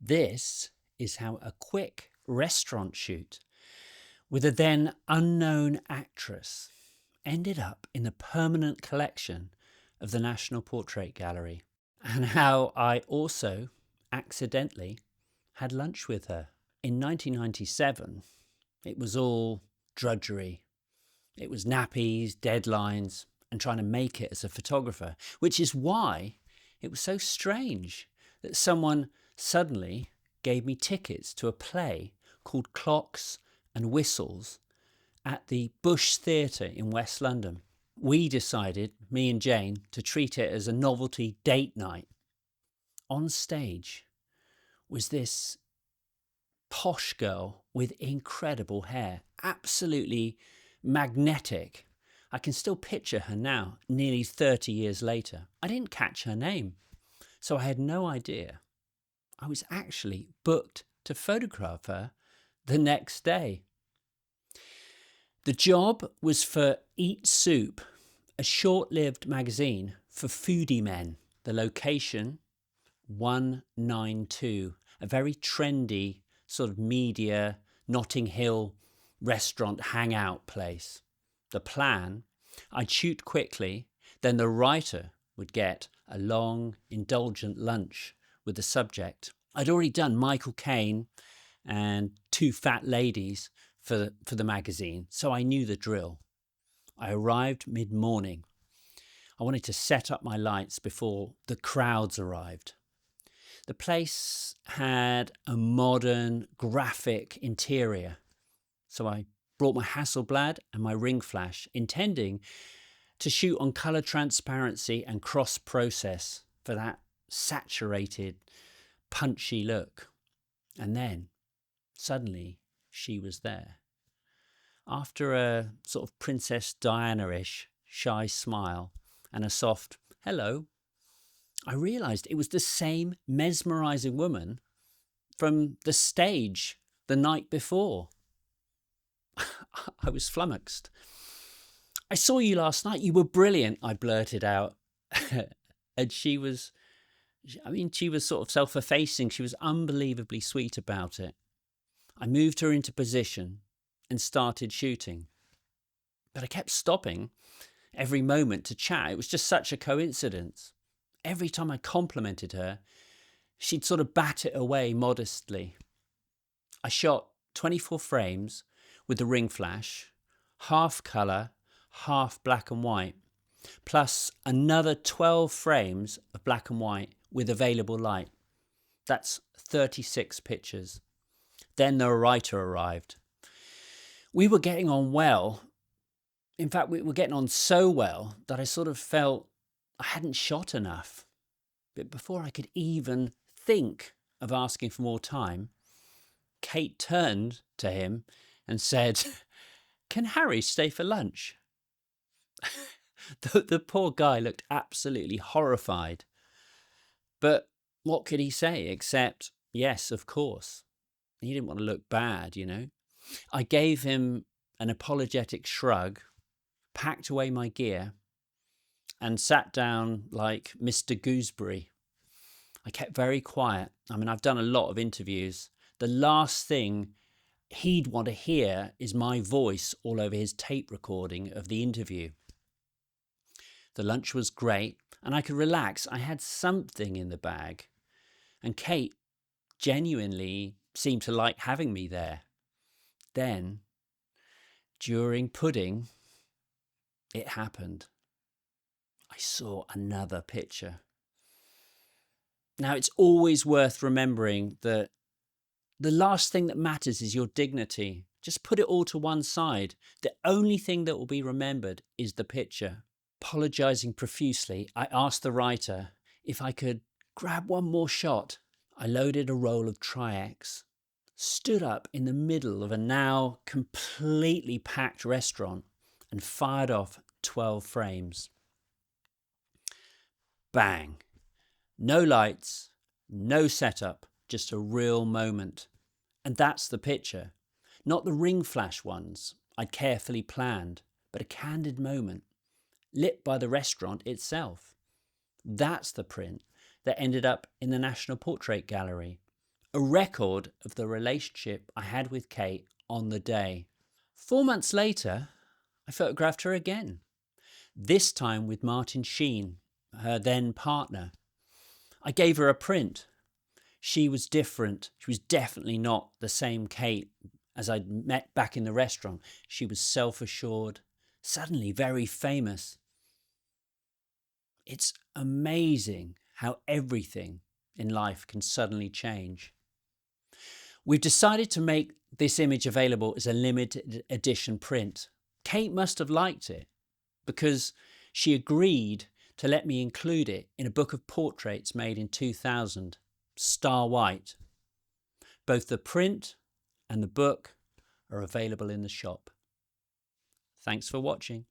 This is how a quick restaurant shoot with a then unknown actress ended up in the permanent collection of the National Portrait Gallery, and how I also accidentally had lunch with her. In 1997, it was all drudgery. It was nappies, deadlines, and trying to make it as a photographer, which is why it was so strange that someone suddenly gave me tickets to a play called Clocks and Whistles at the Bush Theatre in West London. We decided, me and Jane, to treat it as a novelty date night. On stage was this posh girl with incredible hair, absolutely magnetic. I can still picture her now, nearly 30 years later. I didn't catch her name, so I had no idea. I was actually booked to photograph her the next day. The job was for Eat Soup, a short-lived magazine for foodie men. The location, 192, a very trendy sort of media Notting Hill restaurant hangout place. The plan, I'd shoot quickly, then the writer would get a long, indulgent lunch with the subject. I'd already done Michael Caine and Two Fat Ladies for the magazine, so I knew the drill. I arrived mid-morning. I wanted to set up my lights before the crowds arrived. The place had a modern, graphic interior, so I brought my Hasselblad and my ring flash, intending to shoot on colour transparency and cross-process for that saturated, punchy look. And then, suddenly, she was there. After a sort of Princess Diana-ish shy smile and a soft hello, I realised it was the same mesmerising woman from the stage the night before. I was flummoxed. "I saw you last night. You were brilliant," I blurted out. And she was sort of self-effacing. She was unbelievably sweet about it. I moved her into position and started shooting. But I kept stopping every moment to chat. It was just such a coincidence. Every time I complimented her, she'd sort of bat it away modestly. I shot 24 frames with the ring flash, half colour, half black and white, plus another 12 frames of black and white with available light. That's 36 pictures. Then the writer arrived. We were getting on well. In fact, we were getting on so well that I sort of felt I hadn't shot enough. But before I could even think of asking for more time, Kate turned to him and said, "Can Harry stay for lunch?" The poor guy looked absolutely horrified. But what could he say except, yes, of course. He didn't want to look bad, you know. I gave him an apologetic shrug, packed away my gear, and sat down like Mr. Gooseberry. I kept very quiet. I've done a lot of interviews. The last thing he'd want to hear is my voice all over his tape recording of the interview. The lunch was great, and I could relax. I had something in the bag, and Kate genuinely seemed to like having me there. Then, during pudding, it happened. I saw another picture. Now, it's always worth remembering that the last thing that matters is your dignity. Just put it all to one side. The only thing that will be remembered is the picture. Apologising profusely, I asked the writer if I could grab one more shot. I loaded a roll of Tri-X, stood up in the middle of a now completely packed restaurant and fired off 12 frames. Bang! No lights, no setup, just a real moment. And that's the picture. Not the ring flash ones I'd carefully planned, but a candid moment, lit by the restaurant itself. That's the print that ended up in the National Portrait Gallery. a record of the relationship I had with Kate on the day. 4 months later, I photographed her again, this time with Martin Sheen, her then partner. I gave her a print. She was different. She was definitely not the same Kate as I'd met back in the restaurant. She was self-assured, suddenly very famous. It's amazing how everything in life can suddenly change. We've decided to make this image available as a limited edition print. Kate must have liked it because she agreed to let me include it in a book of portraits made in 2000, Star White. Both the print and the book are available in the shop. Thanks for watching.